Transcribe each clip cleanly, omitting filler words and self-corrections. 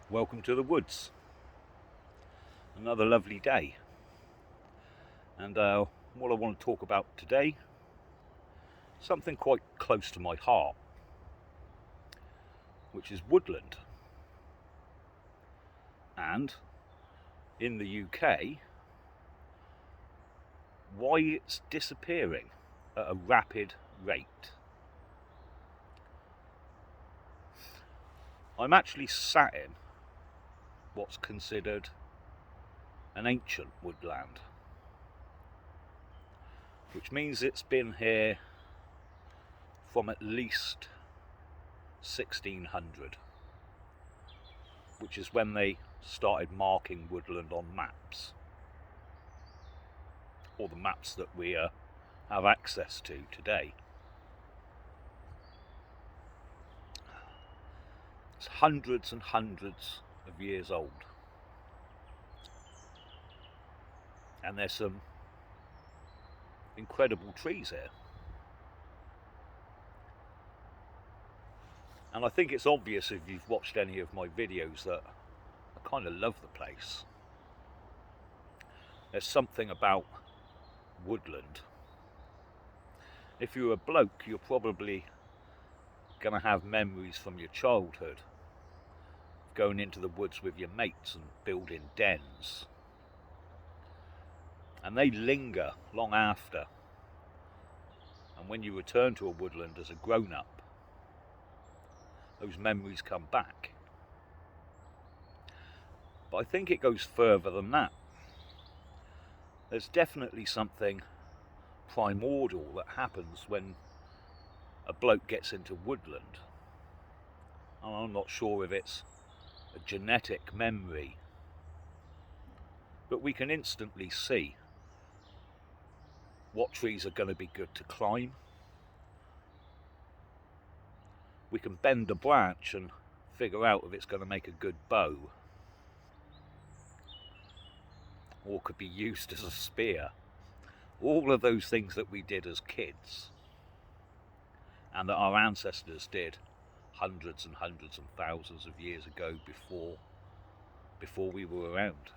Welcome to the woods. Another lovely day. And what I want to talk about today, something quite close to my heart, which is woodland. And in the UK, why it's disappearing at a rapid rate. I'm actually sat in what's considered an ancient woodland, which means it's been here from at least 1600, which is when they started marking woodland on maps, or the maps that we have access to today. It's hundreds and hundreds of years old, and there's some incredible trees here. And I think it's obvious if you've watched any of my videos that I kind of love the place. There's something about woodland. If you're a bloke, you're probably going to have memories from your childhood, going into the woods with your mates and building dens. And they linger long after. And when you return to a woodland as a grown-up, those memories come back. But I think it goes further than that. There's definitely something primordial that happens when a bloke gets into woodland. And I'm not sure if it's a genetic memory, but we can instantly see what trees are going to be good to climb. We can bend a branch and figure out if it's going to make a good bow, or could be used as a spear. All of those things that we did as kids, and that our ancestors did hundreds and hundreds and thousands of years ago before we were around.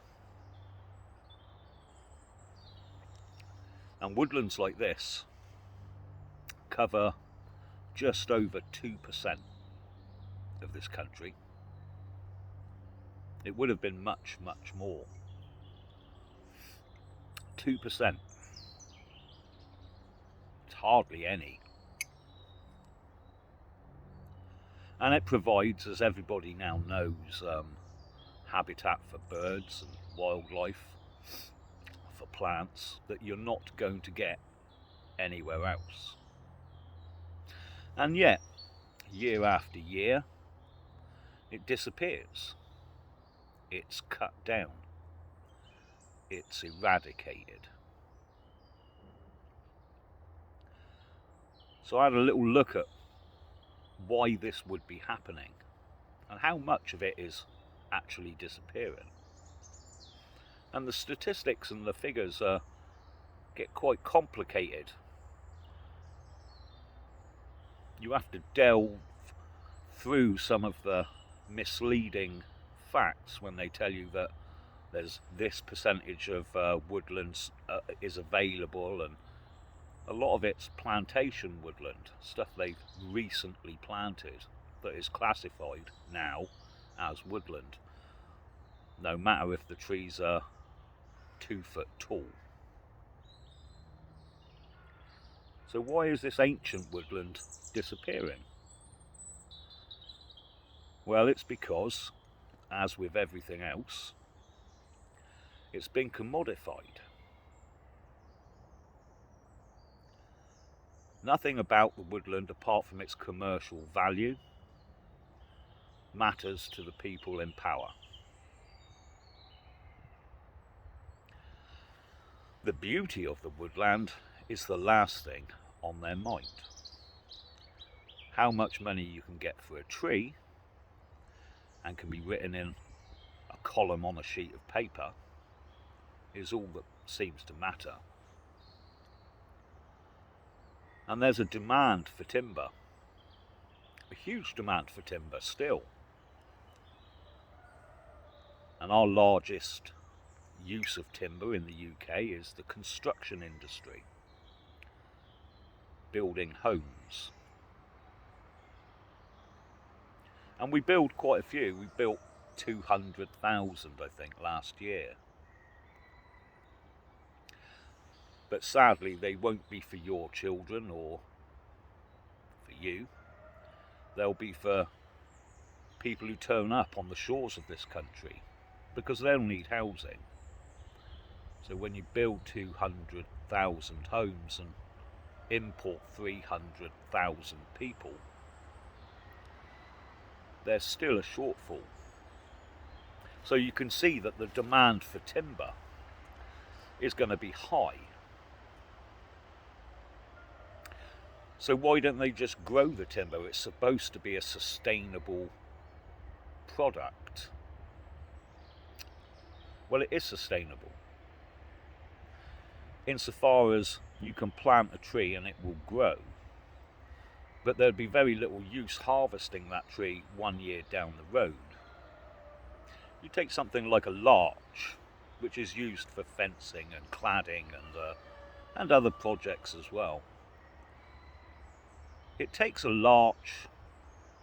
And woodlands like this cover just over 2% of this country. It would have been much, much more. 2%. It's hardly any. And it provides, as everybody now knows, habitat for birds and wildlife, for plants, that you're not going to get anywhere else. And yet, year after year, it disappears. It's cut down. It's eradicated. So I had a little look at why this would be happening and how much of it is actually disappearing. And the statistics and the figures get quite complicated. You have to delve through some of the misleading facts when they tell you that there's this percentage of woodlands is available, and a lot of it's plantation woodland, stuff they've recently planted that is classified now as woodland, no matter if the trees are 2 foot tall. So why is this ancient woodland disappearing? Well, it's because, as with everything else, it's been commodified. Nothing about the woodland, apart from its commercial value, matters to the people in power. The beauty of the woodland is the last thing on their mind. How much money you can get for a tree, and can be written in a column on a sheet of paper, is all that seems to matter. And there's a demand for timber, a huge demand for timber still. And our largest use of timber in the UK is the construction industry, building homes. And we build quite a few. We built 200,000, I think, last year. But sadly, they won't be for your children or for you. They'll be for people who turn up on the shores of this country, because they'll need housing. So when you build 200,000 homes and import 300,000 people, there's still a shortfall. So you can see that the demand for timber is going to be high. So why don't they just grow the timber? It's supposed to be a sustainable product. Well, it is sustainable insofar as you can plant a tree and it will grow, but there'd be very little use harvesting that tree 1 year down the road. You take something like a larch, which is used for fencing and cladding and other projects as well. It takes a larch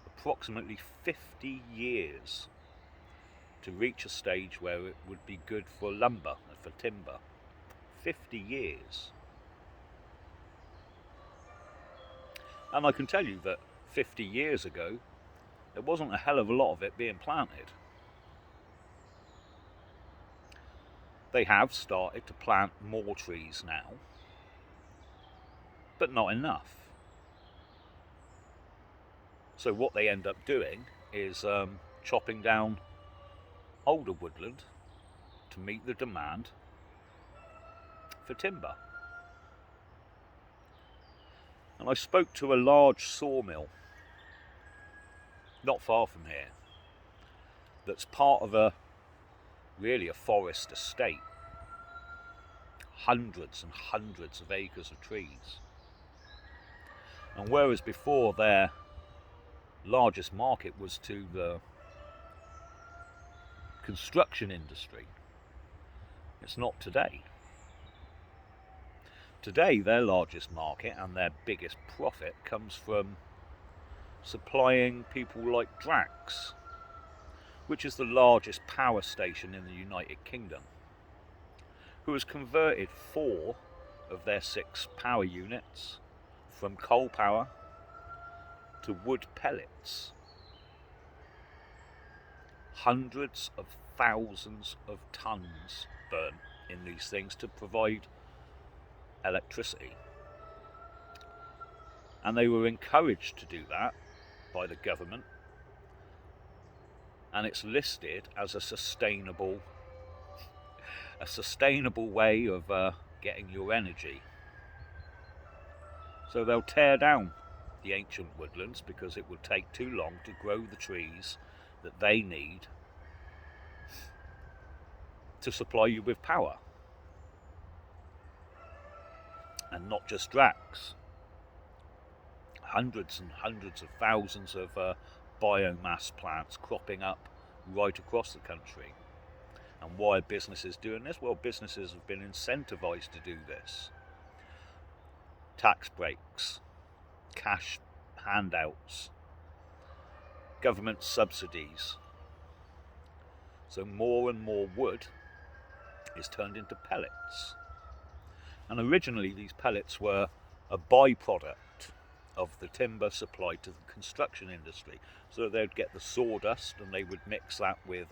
approximately 50 years to reach a stage where it would be good for lumber and for timber. 50 years. And I can tell you that 50 years ago, there wasn't a hell of a lot of it being planted. They have started to plant more trees now, but not enough. So what they end up doing is chopping down older woodland to meet the demand for timber. And I spoke to a large sawmill not far from here that's part of a forest estate, hundreds and hundreds of acres of trees. And whereas before their largest market was to the construction industry, it's not today. Today their largest market and their biggest profit comes from supplying people like Drax, which is the largest power station in the United Kingdom, who has converted 4 of their 6 power units from coal power to wood pellets. Hundreds of thousands of tons burnt in these things to provide electricity. And they were encouraged to do that by the government, and it's listed as a sustainable way of getting your energy. So they'll tear down the ancient woodlands because it would take too long to grow the trees that they need to supply you with power. And not just Drax. Hundreds and hundreds of thousands of biomass plants cropping up right across the country. And why are businesses doing this? Well, businesses have been incentivized to do this. Tax breaks, cash handouts, government subsidies. So more and more wood is turned into pellets. And originally these pellets were a byproduct of the timber supplied to the construction industry. So they'd get the sawdust and they would mix that with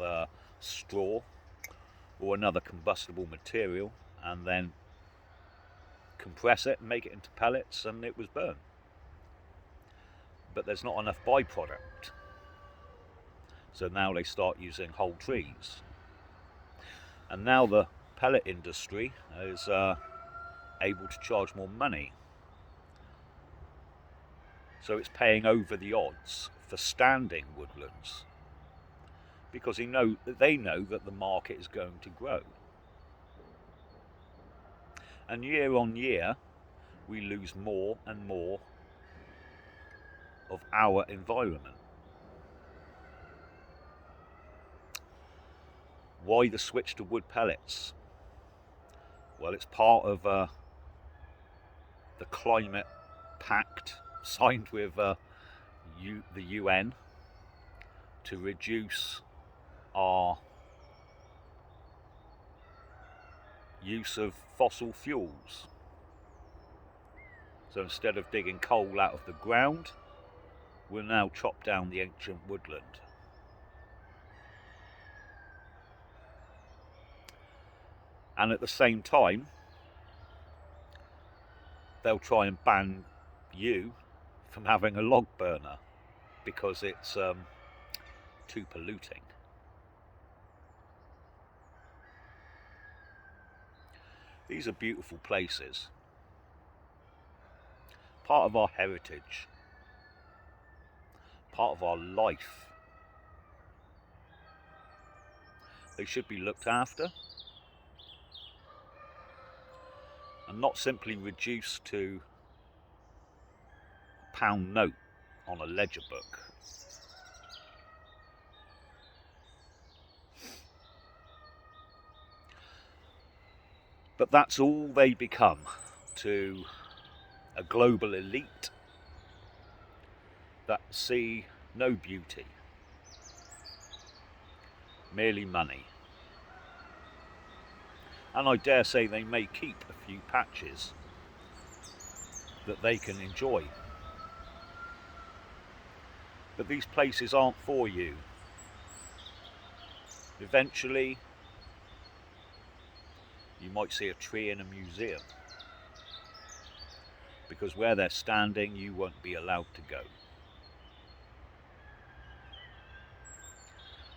straw or another combustible material and then compress it and make it into pellets, and it was burned. But there's not enough byproduct. So now they start using whole trees. And now the pellet industry is able to charge more money. So it's paying over the odds for standing woodlands, because they know that the market is going to grow. And year on year, we lose more and more of our environment. Why the switch to wood pellets? Well, it's part of the climate pact signed with the UN to reduce our use of fossil fuels. So instead of digging coal out of the ground, we'll now chop down the ancient woodland. And at the same time, they'll try and ban you from having a log burner because it's too polluting. These are beautiful places, part of our heritage, part of our life. They should be looked after and not simply reduced to a pound note on a ledger book. But that's all they become to a global elite that see no beauty, merely money. And I dare say they may keep a few patches that they can enjoy. But these places aren't for you. Eventually, you might see a tree in a museum, because where they're standing, you won't be allowed to go.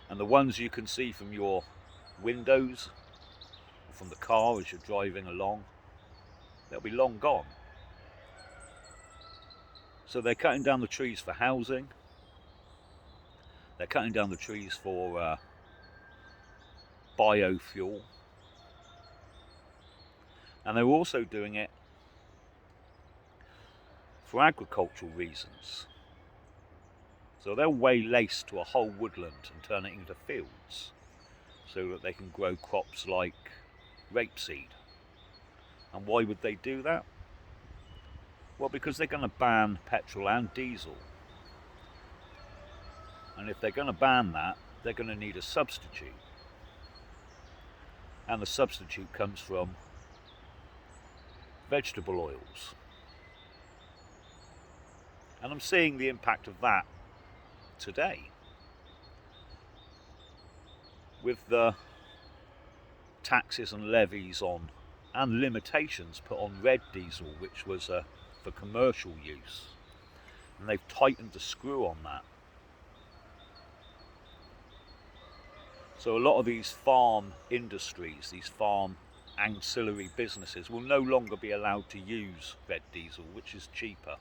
And the ones you can see from your windows, or from the car as you're driving along, they'll be long gone. So they're cutting down the trees for housing, they're cutting down the trees for biofuel, and they're also doing it for agricultural reasons. So they'll waylace to a whole woodland and turn it into fields so that they can grow crops like rapeseed. And why would they do that? Well, because they're going to ban petrol and diesel. And if they're going to ban that, they're going to need a substitute. And the substitute comes from vegetable oils. And I'm seeing the impact of that today with the taxes and levies on and limitations put on red diesel, which was for commercial use, and they've tightened the screw on that. So a lot of these farm industries, these farm ancillary businesses, will no longer be allowed to use red diesel, which is cheaper,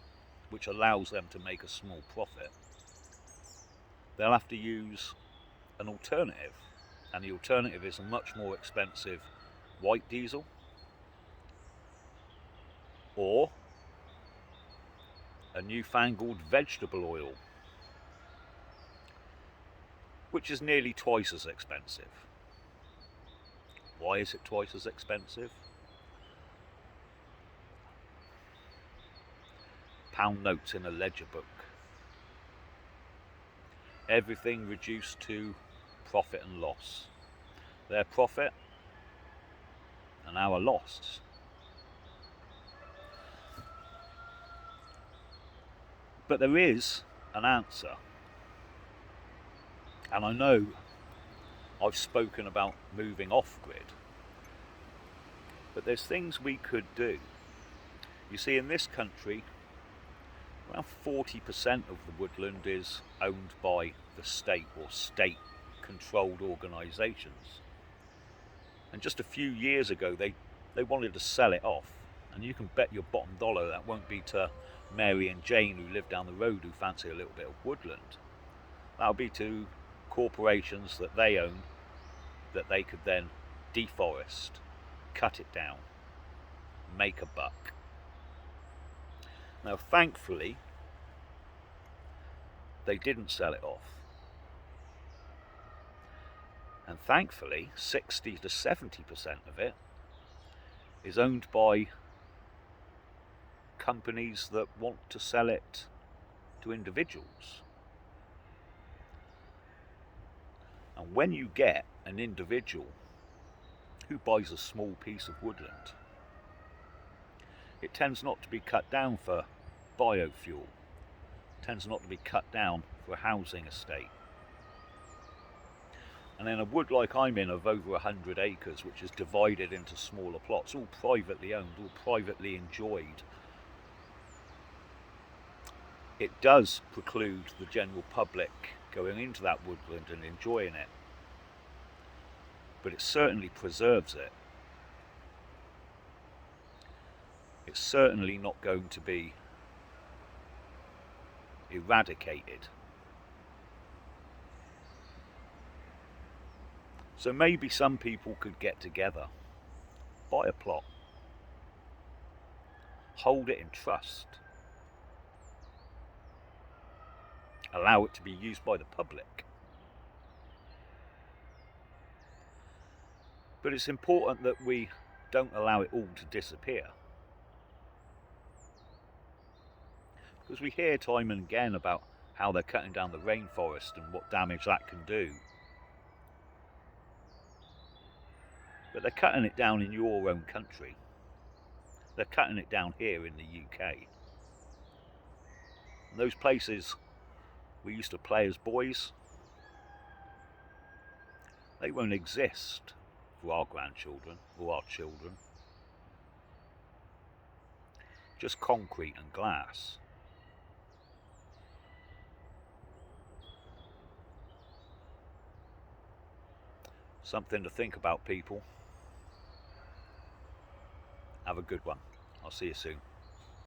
which allows them to make a small profit. They'll have to use an alternative, and the alternative is a much more expensive white diesel, or a newfangled vegetable oil, which is nearly twice as expensive. Why is it twice as expensive? Pound notes in a ledger book. Everything reduced to profit and loss. Their profit and our loss. But there is an answer. And I know I've spoken about moving off grid, but there's things we could do. You see, in this country, around 40% of the woodland is owned by the state or state-controlled organisations. And just a few years ago, they wanted to sell it off. And you can bet your bottom dollar that won't be to Mary and Jane, who live down the road, who fancy a little bit of woodland. That'll be to corporations that they own, that they could then deforest, cut it down, make a buck. Now, thankfully, they didn't sell it off. And thankfully 60 to 70% of it is owned by companies that want to sell it to individuals. And when you get an individual who buys a small piece of woodland, it tends not to be cut down for biofuel, it tends not to be cut down for a housing estate. And in a wood like I'm in of over 100 acres, which is divided into smaller plots, all privately owned, all privately enjoyed, it does preclude the general public going into that woodland and enjoying it. But it certainly preserves it. It's certainly not going to be eradicated. So maybe some people could get together, buy a plot, hold it in trust, allow it to be used by the public. But it's important that we don't allow it all to disappear. Because we hear time and again about how they're cutting down the rainforest and what damage that can do. But they're cutting it down in your own country. They're cutting it down here in the UK. And those places we used to play as boys, they won't exist for our grandchildren or our children. Just concrete and glass. Something to think about, people. Have a good one. I'll see you soon.